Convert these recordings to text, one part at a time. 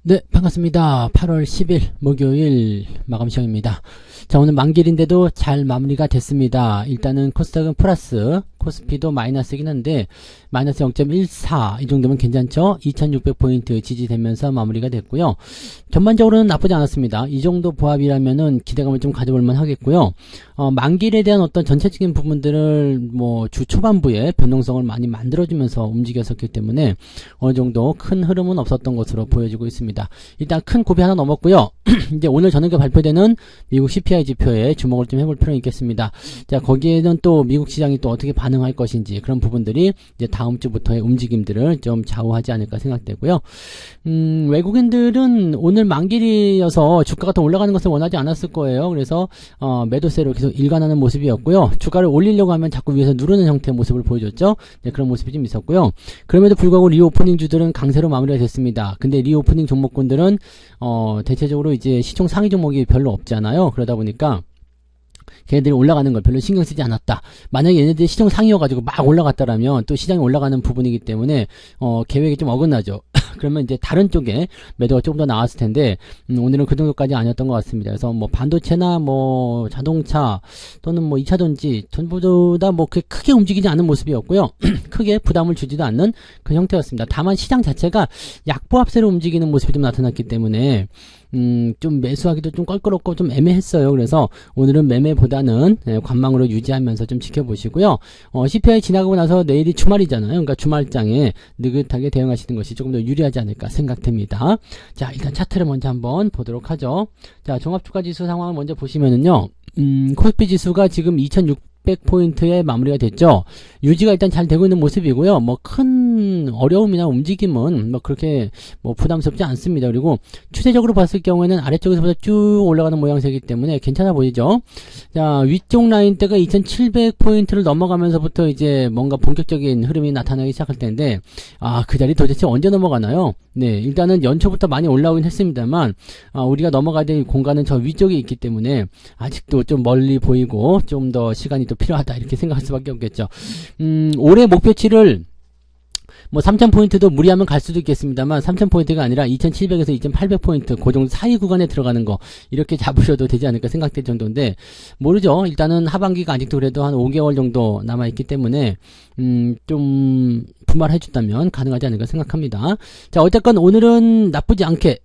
네, 반갑습니다. 8월 10일 목요일 마감 시간입니다. 자, 오늘 만길인데도 잘 마무리가 됐습니다. 일단은 코스닥은 플러스, 코스피도 마이너스이긴 한데 마이너스 0.14 이 정도면 괜찮죠? 2600포인트 지지되면서 마무리가 됐고요. 전반적으로는 나쁘지 않았습니다. 이 정도 보합이라면은 기대감을 좀 가져볼 만 하겠고요. 만길에 대한 어떤 전체적인 부분들을 주 초반부에 변동성을 많이 만들어주면서 움직였었기 때문에 어느 정도 큰 흐름은 없었던 것으로 보여지고 있습니다. 일단 큰 고비 하나 넘었고요. 이제 오늘 저녁에 발표되는 미국 CPI 지표에 주목을 좀 해볼 필요는 있겠습니다. 자, 거기에는 또 미국 시장이 또 어떻게 반응할 것인지 그런 부분들이 이제 다음 주부터의 움직임들을 좀 좌우하지 않을까 생각되고요. 외국인들은 오늘 만길이어서 주가가 더 올라가는 것을 원하지 않았을 거예요. 그래서 매도세로 계속 일관하는 모습이었고요. 주가를 올리려고 하면 자꾸 위에서 누르는 형태의 모습을 보여줬죠. 네, 그런 모습이 좀 있었고요. 그럼에도 불구하고 리오프닝 주들은 강세로 마무리가 됐습니다. 근데 리오프닝 종목군들은 대체적으로 이제 시총 상위 종목이 별로 없잖아요. 그러다 보니까 걔네들이 올라가는 걸 별로 신경 쓰지 않았다. 만약에 얘네들이 시총 상위여가지고 막 올라갔다라면 또 시장이 올라가는 부분이기 때문에 계획이 좀 어긋나죠. 그러면 이제 다른 쪽에 매도가 조금 더 나왔을 텐데 오늘은 그 정도까지 아니었던 것 같습니다. 그래서 반도체나 자동차 또는 2차전지 전부 다 크게 움직이지 않는 모습이었고요. 크게 부담을 주지도 않는 그 형태였습니다. 다만 시장 자체가 약보합세로 움직이는 모습이 좀 나타났기 때문에 좀 매수하기도 좀 껄끄럽고 좀 애매했어요. 그래서 오늘은 매매보다는 관망으로 유지하면서 좀 지켜보시고요. CPI 지나가고 나서 내일이 주말이잖아요. 그러니까 주말장에 느긋하게 대응하시는 것이 조금 더 유리하지 않을까 생각됩니다. 자, 일단 차트를 먼저 한번 보도록 하죠. 자, 종합주가지수 상황을 먼저 보시면은요. 코스피 지수가 지금 2600포인트에 마무리가 됐죠. 유지가 일단 잘 되고 있는 모습이고요. 큰 어려움이나 움직임은 그렇게 부담스럽지 않습니다. 그리고 추세적으로 봤을 경우에는 아래쪽에서부터 쭉 올라가는 모양새이기 때문에 괜찮아 보이죠. 자, 위쪽 라인대가 2700포인트를 넘어가면서부터 이제 뭔가 본격적인 흐름이 나타나기 시작할 텐데 그 자리 도대체 언제 넘어가나요? 네, 일단은 연초부터 많이 올라오긴 했습니다만 우리가 넘어가야 될 공간은 저 위쪽에 있기 때문에 아직도 좀 멀리 보이고 좀 더 시간이 또 필요하다 이렇게 생각할 수밖에 없겠죠. 올해 목표치를 3000포인트도 무리하면 갈 수도 있겠습니다만 3000포인트가 아니라 2700에서 2800포인트 그 정도 사이 구간에 들어가는 거 이렇게 잡으셔도 되지 않을까 생각될 정도인데 모르죠. 일단은 하반기가 아직도 그래도 한 5개월 정도 남아있기 때문에 좀 분발해준다면 가능하지 않을까 생각합니다. 자, 어쨌건 오늘은 나쁘지 않게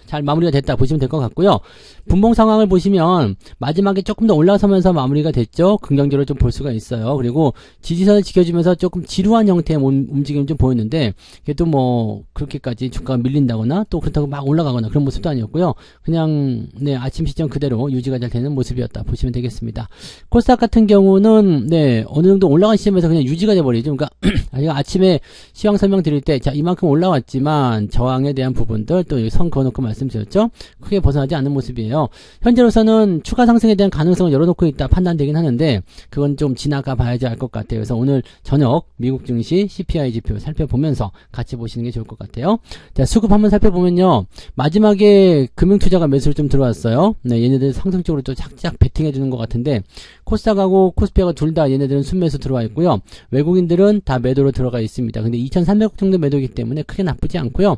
잘 마무리가 됐다 보시면 될 것 같고요. 분봉 상황을 보시면 마지막에 조금 더 올라서면서 마무리가 됐죠. 긍정적으로 좀 볼 수가 있어요. 그리고 지지선을 지켜주면서 조금 지루한 형태의 움직임이 좀 보였는데 그래도 그렇게까지 주가가 밀린다거나 또 그렇다고 막 올라가거나 그런 모습도 아니었고요. 그냥 아침 시점 그대로 유지가 잘 되는 모습이었다 보시면 되겠습니다. 코스닥 같은 경우는 어느 정도 올라간 시점에서 그냥 유지가 돼버리죠. 그러니까 제가 아침에 시황 설명 드릴 때 자, 이만큼 올라왔지만 저항에 대한 부분들 또 선 그어놓고 말씀드렸죠. 크게 벗어나지 않는 모습이에요. 현재로서는 추가 상승에 대한 가능성을 열어놓고 있다 판단되긴 하는데 그건 좀 지나가 봐야지 알 것 같아요. 그래서 오늘 저녁 미국 증시 CPI 지표 살펴보면서 같이 보시는 게 좋을 것 같아요. 자, 수급 한번 살펴보면요. 마지막에 금융투자가 매수를 좀 들어왔어요. 얘네들 상승적으로 또 착착 베팅해주는 것 같은데 코스닥하고 코스피가 둘 다 얘네들은 순매수 들어와 있고요. 외국인들은 다 매도로 들어가 있습니다. 근데 2300억 정도 매도이기 때문에 크게 나쁘지 않고요.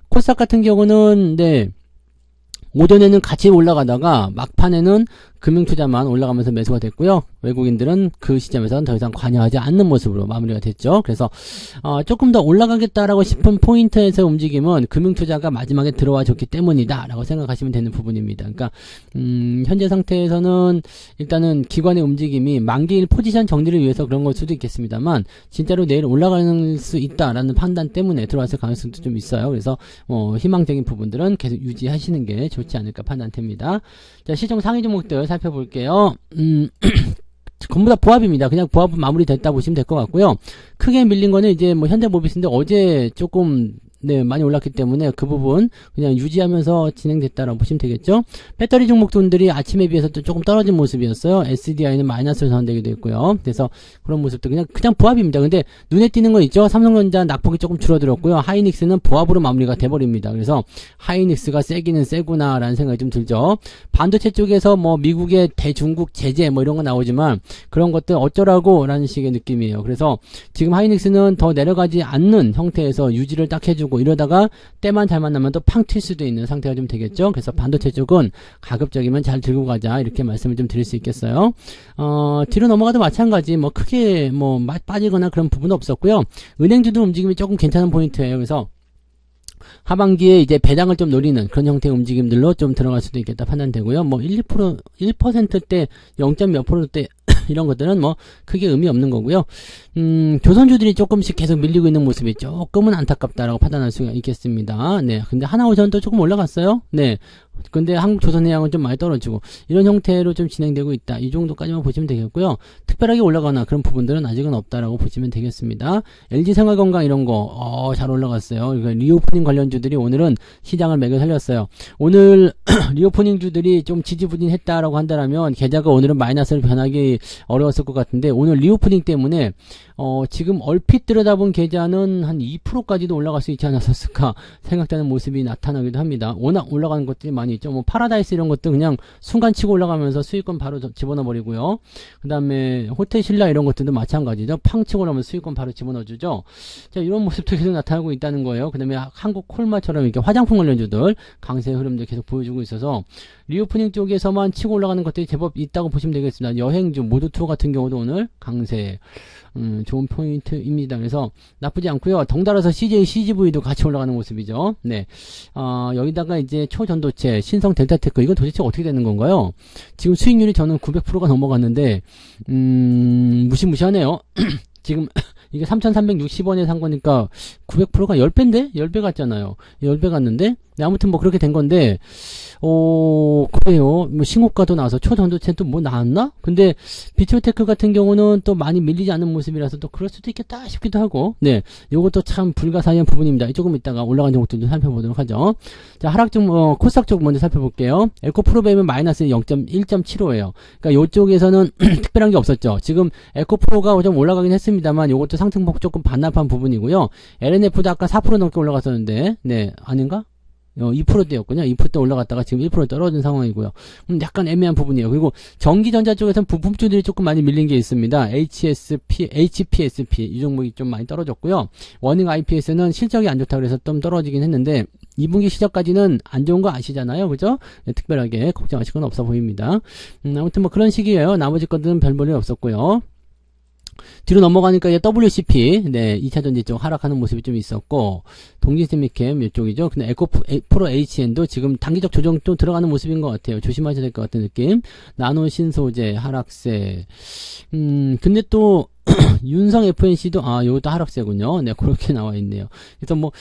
코스닥 같은 경우는 오전에는 같이 올라가다가 막판에는 금융투자만 올라가면서 매수가 됐고요. 외국인들은 그 시점에서는 더 이상 관여하지 않는 모습으로 마무리가 됐죠. 그래서 조금 더 올라가겠다라고 싶은 포인트에서 움직임은 금융투자가 마지막에 들어와 줬기 때문이다 라고 생각하시면 되는 부분입니다. 그러니까 현재 상태에서는 일단은 기관의 움직임이 만기일 포지션 정리를 위해서 그런 걸 수도 있겠습니다만 진짜로 내일 올라갈 수 있다라는 판단 때문에 들어왔을 가능성도 좀 있어요. 그래서 희망적인 부분들은 계속 유지하시는 게 좋지 않을까 판단됩니다. 자, 시총 상위 종목들 살펴볼게요. 전부 다 보합입니다. 그냥 보합은 마무리됐다 보시면 될 것 같고요. 크게 밀린 거는 이제 현대모비스인데 어제 조금 많이 올랐기 때문에 그 부분 그냥 유지하면서 진행됐다라고 보시면 되겠죠. 배터리 종목들이 아침에 비해서 또 조금 떨어진 모습이었어요. SDI는 마이너스로 전환되기도 했고요. 그래서 그런 모습도 그냥 보합입니다. 근데 눈에 띄는 거 있죠. 삼성전자 낙폭이 조금 줄어들었고요. 하이닉스는 보합으로 마무리가 돼버립니다. 그래서 하이닉스가 세기는 세구나 라는 생각이 좀 들죠. 반도체 쪽에서 미국의 대중국 제재 이런 거 나오지만 그런 것들 어쩌라고 라는 식의 느낌이에요. 그래서 지금 하이닉스는 더 내려가지 않는 형태에서 유지를 딱 해주고 하고 이러다가 때만 잘 만나면 또 팡 튈 수도 있는 상태가 좀 되겠죠. 그래서 반도체 쪽은 가급적이면 잘 들고 가자 이렇게 말씀을 좀 드릴 수 있겠어요. 뒤로 넘어가도 마찬가지 뭐 크게 뭐 빠지거나 그런 부분은 없었고요. 은행주도 움직임이 조금 괜찮은 포인트예요. 그래서 하반기에 이제 배당을 좀 노리는 그런 형태의 움직임들로 좀 들어갈 수도 있겠다 판단되고요. 뭐 1%, 1%대 0. 몇 %대 이런 것들은 뭐 크게 의미 없는 거고요. 조선주들이 조금씩 계속 밀리고 있는 모습이 조금은 안타깝다라고 판단할 수가 있겠습니다. 네. 근데 하나오션도 조금 올라갔어요. 네. 근데 한국조선해양은 좀 많이 떨어지고 이런 형태로 좀 진행되고 있다. 이 정도까지만 보시면 되겠고요. 특별하게 올라가나 그런 부분들은 아직은 없다라고 보시면 되겠습니다. LG생활건강 이런 거 잘 올라갔어요. 그러니까 리오프닝 관련주들이 오늘은 시장을 매겨 살렸어요. 오늘 리오프닝주들이 좀 지지부진했다라고 한다면 계좌가 오늘은 마이너스로 변하기 어려웠을 것 같은데 오늘 리오프닝 때문에 지금 얼핏 들여다본 계좌는 한 2%까지도 올라갈 수 있지 않았을까 생각되는 모습이 나타나기도 합니다. 워낙 올라가는 것들이 많이 있죠. 뭐 파라다이스 이런 것도 그냥 순간 치고 올라가면서 수익권 바로 집어넣어 버리고요. 그 다음에 호텔신라 이런 것들도 마찬가지죠. 팡 치고 올라가면서 수익권 바로 집어넣어주죠. 자, 이런 모습도 계속 나타나고 있다는 거예요. 그 다음에 한국 콜마처럼 이렇게 화장품 관련주들 강세의 흐름도 계속 보여주고 있어서 리오프닝 쪽에서만 치고 올라가는 것들이 제법 있다고 보시면 되겠습니다. 여행주 모두2 같은 경우도 오늘 강세 좋은 포인트입니다. 그래서 나쁘지 않고요. 덩달아서 CJ, CGV도 같이 올라가는 모습이죠. 네, 여기다가 이제 초전도체, 신성 델타테크 이건 도대체 어떻게 되는 건가요? 지금 수익률이 저는 900%가 넘어갔는데 무시무시하네요. 지금 이게 3,360원에 산 거니까 900%가 10배인데? 10배 같잖아요. 10배 갔는데? 네, 아무튼 뭐 그렇게 된 건데 그래요. 뭐 신고가도 나와서 초전도체 또 뭐 나왔나? 근데 비티오테크 같은 경우는 또 많이 밀리지 않는 모습이라서 또 그럴 수도 있겠다 싶기도 하고 네, 요것도 참 불가사의한 부분입니다. 조금 이따가 올라간 종목들도 살펴보도록 하죠. 자, 하락 쪽 코스닥 쪽 먼저 살펴볼게요. 에코프로베이면 마이너스 1.75예요. 그러니까 요쪽에서는 특별한 게 없었죠. 지금 에코프로가 좀 올라가긴 했습니다만 요것도 상승폭 조금 반납한 부분이고요. LNF도 아까 4% 넘게 올라갔었는데 네, 아닌가? 2%대였군요. 2%대 올라갔다가 지금 1% 떨어진 상황이고요. 약간 애매한 부분이에요. 그리고 전기전자 쪽에서는 부품주들이 조금 많이 밀린 게 있습니다. HPSP 이 종목이 좀 많이 떨어졌고요. 워닝 IPS는 실적이 안 좋다고 해서 좀 떨어지긴 했는데 2분기 실적까지는 안 좋은 거 아시잖아요. 그죠? 네, 특별하게 걱정하실 건 없어 보입니다. 아무튼 뭐 그런 식이에요. 나머지 것들은 별 볼일 없었고요. 뒤로 넘어가니까 이제 WCP, 네, 2차전지 쪽 하락하는 모습이 좀 있었고, 동진세미캠 이쪽이죠. 근데 에코프로 HN도 지금 단기적 조정 좀 들어가는 모습인 것 같아요. 조심하셔야 될 것 같은 느낌. 나노신소재 하락세. 근데 또, 윤성 FNC도, 요것도 하락세군요. 네, 그렇게 나와 있네요. 그래서 뭐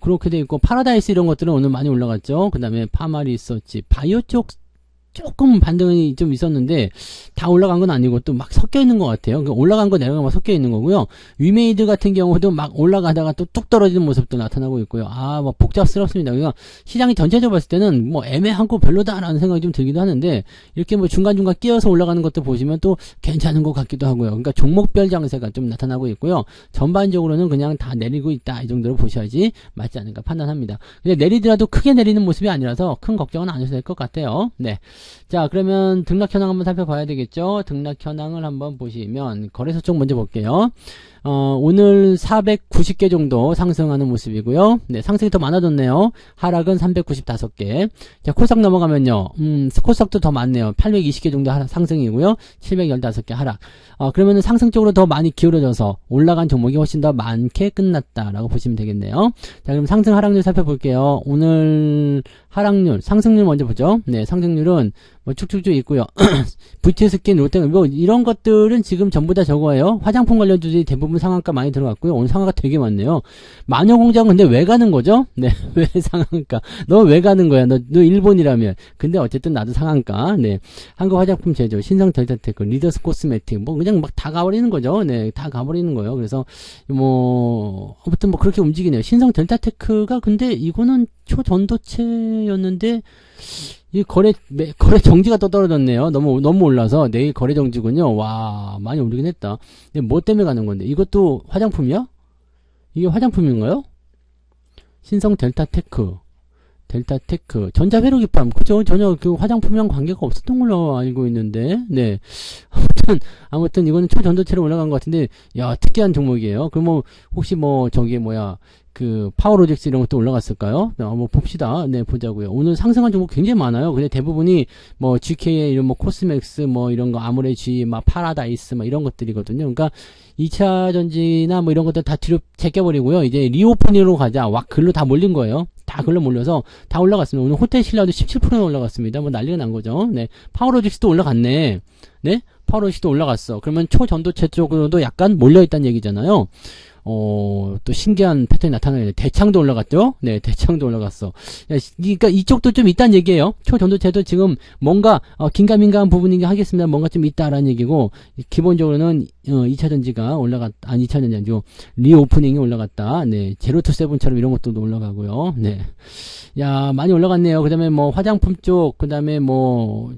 그렇게 돼 있고, 파라다이스 이런 것들은 오늘 많이 올라갔죠. 그 다음에 파마리서치, 바이오 쪽, 조금 반등이 좀 있었는데 다 올라간 건 아니고 또 막 섞여 있는 것 같아요. 그러니까 올라간 거 내려간 거 섞여 있는 거고요. 위메이드 같은 경우도 막 올라가다가 또 뚝 떨어지는 모습도 나타나고 있고요. 뭐 복잡스럽습니다. 그러니까 시장이 전체적으로 봤을 때는 뭐 애매하고 별로다라는 생각이 좀 들기도 하는데 이렇게 뭐 중간중간 끼어서 올라가는 것도 보시면 또 괜찮은 것 같기도 하고요. 그러니까 종목별 장세가 좀 나타나고 있고요. 전반적으로는 그냥 다 내리고 있다 이 정도로 보셔야지 맞지 않을까 판단합니다. 근데 내리더라도 크게 내리는 모습이 아니라서 큰 걱정은 안 하셔도 될 것 같아요. 네. 자, 그러면 등락 현황 한번 살펴봐야 되겠죠. 등락 현황을 한번 보시면 거래소 쪽 먼저 볼게요. 오늘 490개 정도 상승하는 모습이고요. 네, 상승이 더 많아졌네요. 하락은 395개. 자, 코스닥 넘어가면요. 코스닥도 더 많네요. 820개 정도 상승이고요. 715개 하락. 그러면은 상승 쪽으로 더 많이 기울어져서 올라간 종목이 훨씬 더 많게 끝났다라고 보시면 되겠네요. 자, 그럼 상승 하락률 살펴볼게요. 오늘 하락률, 상승률 먼저 보죠. 네, 상승률은 뭐 쭉쭉쭉 있고요. VTS킨, 롯데, 뭐 이런 것들은 지금 전부 다 저거예요. 화장품 관련주들이 대부분 상한가 많이 들어갔고요. 오늘 상한가 되게 많네요. 마녀공장은 근데 왜 가는 거죠? 네, 왜 상한가? 너 왜 가는 거야? 너 일본이라면. 근데 어쨌든 나도 상한가. 네, 한국 화장품 제조, 신성 델타테크, 리더스 코스메틱, 뭐 그냥 막 다 가버리는 거죠. 네, 다 가버리는 거예요. 그래서 뭐 아무튼 뭐 그렇게 움직이네요. 신성 델타테크가 근데 이거는 초전도체였는데 이 거래 정지가 또 떨어졌네요. 너무 올라서 내일 거래 정지군요. 와, 많이 오르긴 했다. 근데 뭐 때문에 가는 건데? 이것도 화장품이야? 이게 화장품인가요? 신성 델타테크. 델타테크, 전자회로기판, 그죠? 전혀 그 화장품이랑 관계가 없었던 걸로 알고 있는데, 네. 아무튼 이거는 초전도체로 올라간 것 같은데, 야, 특이한 종목이에요. 그럼 뭐, 혹시 뭐, 저기 뭐야, 그, 파워로직스 이런 것도 올라갔을까요? 뭐, 봅시다. 네, 보자고요. 오늘 상승한 종목 굉장히 많아요. 근데 대부분이 뭐, GK의 이런 뭐, 코스맥스 뭐, 이런 거, 아모레 G, 막, 파라다이스, 막, 이런 것들이거든요. 그러니까, 2차 전지나 뭐, 이런 것들 다 뒤로 제껴버리고요. 이제 리오프닝으로 가자. 와, 글로 다 몰린 거예요. 다 글로 몰려서 다 올라갔습니다. 오늘 호텔신라도 17%나 올라갔습니다. 뭐, 난리가 난 거죠. 네. 파워로직스도 올라갔네. 네. 파워로직스도 올라갔어. 그러면 초전도체 쪽으로도 약간 몰려있다는 얘기잖아요. 또 신기한 패턴이 나타나네. 대창도 올라갔죠? 네, 대창도 올라갔어. 그러니까 이쪽도 좀 있다는 얘기예요. 초전도체도 지금 뭔가, 긴가민가한 부분이긴 하겠습니다. 뭔가 좀 있다라는 얘기고, 기본적으로는, 2차 전지가 아니, 2차 전지 아니고, 리오프닝이 올라갔다. 네, 제로투세븐처럼 이런 것도 올라가고요. 네. 야, 많이 올라갔네요. 그 다음에 뭐, 화장품 쪽, 그 다음에 뭐,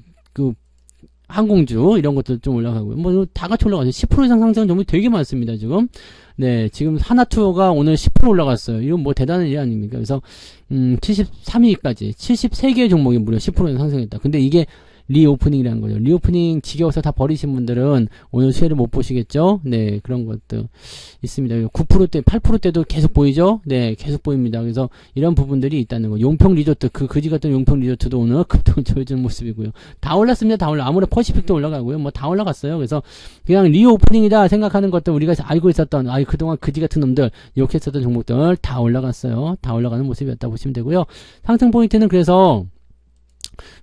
항공주 이런 것도 좀 올라가고요. 뭐 다 같이 올라가죠. 10% 이상 상승한 종목이 되게 많습니다. 지금. 네, 지금 하나투어가 오늘 10% 올라갔어요. 이건 뭐 대단한 일 아닙니까? 그래서 73위까지 73개의 종목이 무려 10% 이상 상승했다. 근데 이게 리오프닝이라는 거죠. 리오프닝 지겨워서 다 버리신 분들은 오늘 수혜를 못 보시겠죠? 네, 그런 것도 있습니다. 9%대, 8%대도 계속 보이죠? 네, 계속 보입니다. 그래서 이런 부분들이 있다는 거. 용평 리조트, 그 그지 같은 용평 리조트도 오늘 급등을 조여주는 모습이고요. 다 올랐습니다. 다 올라. 아무래도 퍼시픽도 올라가고요. 뭐 다 올라갔어요. 그래서 그냥 리오프닝이다 생각하는 것들 우리가 알고 있었던, 그동안 그지 같은 놈들, 욕했었던 종목들 다 올라갔어요. 다 올라가는 모습이었다 보시면 되고요. 상승 포인트는 그래서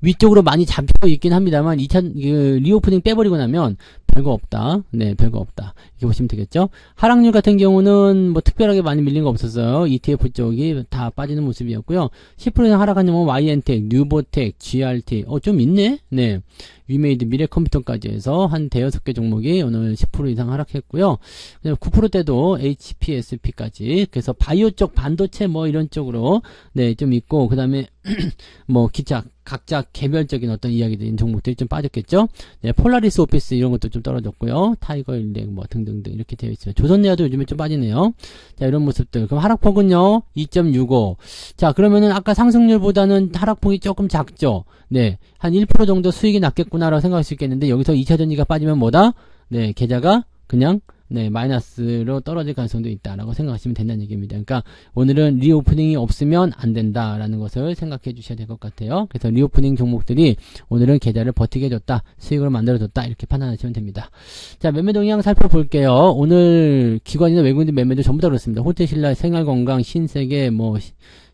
위쪽으로 많이 잡혀 있긴 합니다만 2차 리오프닝 빼버리고 나면 별거 없다. 네, 별거 없다. 이렇게 보시면 되겠죠. 하락률 같은 경우는 뭐 특별하게 많이 밀린 거 없었어요. ETF 쪽이 다 빠지는 모습이었고요. 10% 이상 하락한 놈은 YN텍, 뉴보텍, GRT. 좀 있네. 네. 위메이드, 미래컴퓨터까지 해서 한 대여섯 개 종목이 오늘 10% 이상 하락했고요. 9%대도 HPSP까지. 그래서 바이오 쪽, 반도체 뭐 이런 쪽으로 네, 좀 있고 그다음에 뭐 기차 각자 개별적인 어떤 이야기들인 종목들이 좀 빠졌겠죠. 네, 폴라리스 오피스 이런 것도 좀 떨어졌고요. 타이거 일렉 뭐 등등등 이렇게 되어 있습니다. 조선내화도 요즘에 좀 빠지네요. 자, 이런 모습들. 그럼 하락폭은요 2.65. 자, 그러면은 아까 상승률보다는 하락폭이 조금 작죠. 네, 한 1% 정도 수익이 낮겠구나라고 생각할 수 있겠는데 여기서 2차 전지가 빠지면 뭐다? 네, 계좌가 그냥 네, 마이너스로 떨어질 가능성도 있다라고 생각하시면 된다는 얘기입니다. 그러니까 오늘은 리오프닝이 없으면 안 된다라는 것을 생각해 주셔야 될 것 같아요. 그래서 리오프닝 종목들이 오늘은 계좌를 버티게 해줬다, 수익으로 만들어줬다 이렇게 판단하시면 됩니다. 자, 매매 동향 살펴볼게요. 오늘 기관이나 외국인들 매매도 전부 다 그렇습니다. 호텔신라, 생활건강, 신세계, 뭐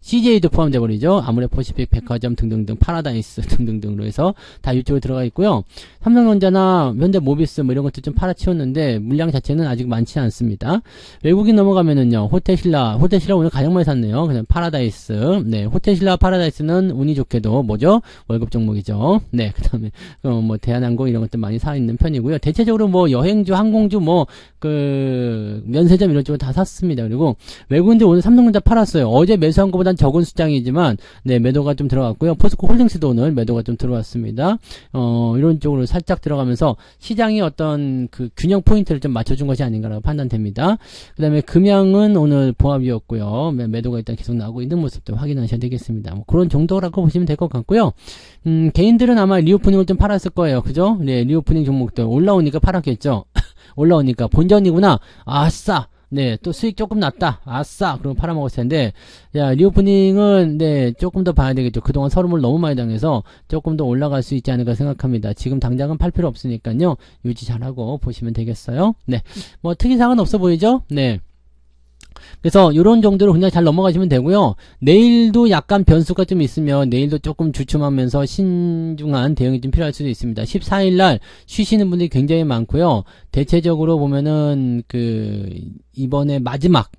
CJ도 포함돼 버리죠. 아모레퍼시픽, 백화점 등등등, 파라다이스 등등등으로 해서 다 이쪽으로 들어가 있고요. 삼성전자나 현대모비스 뭐 이런 것도 좀 팔아치웠는데 물량 자체는 아직 많지 않습니다. 외국인 넘어가면은요. 호텔신라 오늘 가장 많이 샀네요. 그다음 파라다이스. 네, 호텔신라 파라다이스는 운이 좋게도 뭐죠? 월급 종목이죠. 네, 그다음에 뭐 대한항공 이런 것들 많이 사 있는 편이고요. 대체적으로 뭐 여행주, 항공주 뭐 면세점 이런 쪽을 다 샀습니다. 그리고 외국인들 오늘 삼성전자 팔았어요. 어제 매수한 것보다 적은 수량이지만 네, 매도가 좀 들어갔고요. 포스코 홀딩스도 오늘 매도가 좀 들어왔습니다. 이런 쪽으로 살짝 들어가면서 시장이 어떤 그 균형 포인트를 좀 맞춰준 것이 아닌가라고 판단됩니다. 그 다음에 금양은 오늘 보합이었고요. 매도가 일단 계속 나오고 있는 모습도 확인하셔야 되겠습니다. 뭐 그런 정도라고 보시면 될 것 같고요. 개인들은 아마 리오프닝을 좀 팔았을 거예요. 그죠? 네, 리오프닝 종목들 올라오니까 팔았겠죠. 올라오니까 본전이구나. 아싸. 네, 또 수익 조금 났다. 아싸. 그럼 팔아먹었을 텐데, 야, 리오프닝은, 네, 조금 더 봐야 되겠죠. 그동안 서름을 너무 많이 당해서 조금 더 올라갈 수 있지 않을까 생각합니다. 지금 당장은 팔 필요 없으니까요. 유지 잘하고 보시면 되겠어요. 네. 뭐, 특이사항은 없어 보이죠? 네. 그래서 요런 정도로 그냥 잘 넘어가시면 되고요. 내일도 약간 변수가 좀 있으면 내일도 조금 주춤하면서 신중한 대응이 좀 필요할 수도 있습니다. 14일날 쉬시는 분들이 굉장히 많고요. 대체적으로 보면은 이번에 마지막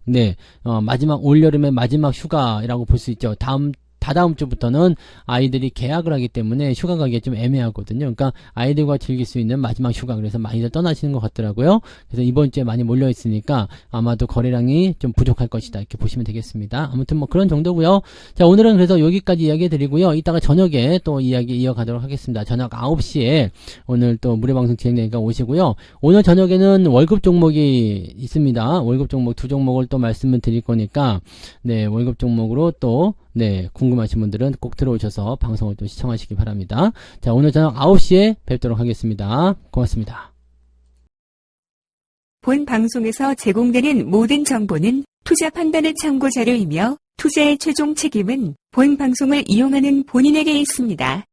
마지막 올여름의 마지막 휴가라고 볼 수 있죠. 다다음 주부터는 아이들이 개학을 하기 때문에 휴가 가기가 좀 애매하거든요. 그러니까 아이들과 즐길 수 있는 마지막 휴가, 그래서 많이들 떠나시는 것 같더라고요. 그래서 이번 주에 많이 몰려 있으니까 아마도 거래량이 좀 부족할 것이다 이렇게 보시면 되겠습니다. 아무튼 뭐 그런 정도고요. 자, 오늘은 그래서 여기까지 이야기 드리고요. 이따가 저녁에 또 이야기 이어가도록 하겠습니다. 저녁 9시에 오늘 또 무료방송 진행되니까 오시고요. 오늘 저녁에는 월급 종목이 있습니다. 월급 종목 두 종목을 또 말씀을 드릴 거니까 네, 월급 종목으로 또 네, 궁금 궁금하신 분들은 꼭 들어오셔서 방송을 또 시청하시기 바랍니다. 자, 오늘 저녁 9시에 뵙도록 하겠습니다. 고맙습니다. 본 방송에서 제공되는 모든 정보는 투자 판단의 참고 자료이며 투자의 최종 책임은 본 방송을 이용하는 본인에게 있습니다.